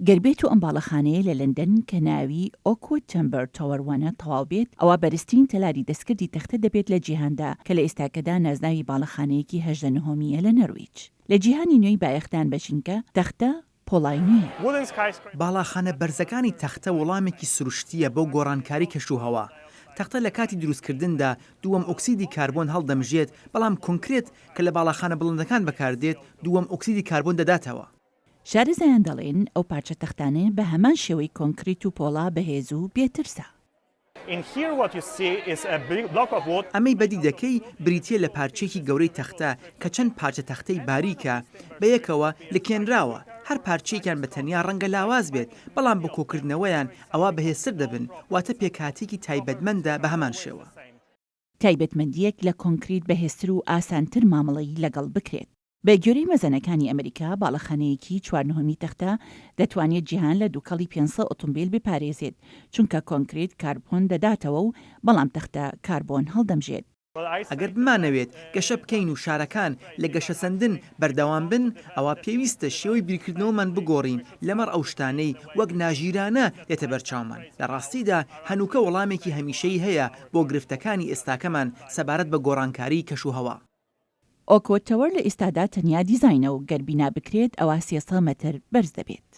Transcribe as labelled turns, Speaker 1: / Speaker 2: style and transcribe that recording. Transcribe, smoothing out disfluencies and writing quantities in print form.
Speaker 1: گەربێت و ئەم باڵەخانەیە لە لەندەن کە ناوی ئۆکوود تیمبەر تاوەر وانە تەواو بێت، ئەوە بەرزترین تەلاری دەستکردی تەختە دەبێت لە جیهاندا کە لە ئێستاکەدا نازناوی باڵەخانەیەکی 18ەمیە لە نەرویج. لە جیهانی نوێی بایەختان بەشینکە تەختە پۆڵای نوێیە.
Speaker 2: باڵاخانە بەرزەکانی تەختە وەڵامێکی سروشتیە بۆ گۆڕانکاری کەشوهەوا. تەختە لە کاتی دروستکردندا دووەم ئۆکسیدی کاربۆن هەڵدەمژێت، بەڵام کۆنکرێت کە لە باڵاخانە بڵندەکان بەکاردێت دووەم ئۆکسیدی کاربۆن دەداتەوە.
Speaker 1: شارەزایان دەڵێن ئەو پارچە تەختانە بە هەمان شێوەی کۆنکریت و پۆڵا بەهێز و بێترسە.
Speaker 2: ئەمەی بەدی دەکەی بریتیە لە پارچێکی گەورەی تەختە کە چەند پارچە تەختەی باریکە بەیەکەوە لکێنراوە. هەر پارچێکیان بە تەنیا ڕەنگە لاواز بێت، بەڵام بە کۆکردنەوەیان ئەوە بەهێزتر دەبن، واتە پێکهاتێکی تایبەتمەندە بە هەمان شێوە.
Speaker 1: تایبەتمەندیەک لە کۆنکریت بەهێزتر و ئاسانتر مامەڵەیی لەگەڵ بکرێت. بە گوێرەی مەزەنەکانی ئەمریکا، باڵەخانەیەکی 4/9 تەختە دەتوانێت جیهان لە 2,500 ئۆتۆمبیل بپارێزێت، چونکە کۆنکریت کاربۆن دەداتەوە و بەڵام تەختە کاربۆن هەڵدەمژێت.
Speaker 2: ئەگەر بمانەوێت گەشە بکەین و شارەکان لە گەشە سەندن بەردەوام بن، ئەوە پێویستە شێوەی بیرکردنەوەمان بگۆڕین لەمەڕ ئەو شتانەی وەک ناژیرانە دێتە بەرچاومان. لە ڕاستیدا هەنووکە وەڵامێکی هەمیشەیی هەیە بۆ گرفتەکانی ئێستاکەمان سەبارەت بە گۆڕانکاری کەشوهەوا.
Speaker 1: ئۆکوود تاوەر لە ئێستادا تەنیا دیزاینە و گەر بینا بکرێت ئەوە 300 مەتر بەرز دەبێت.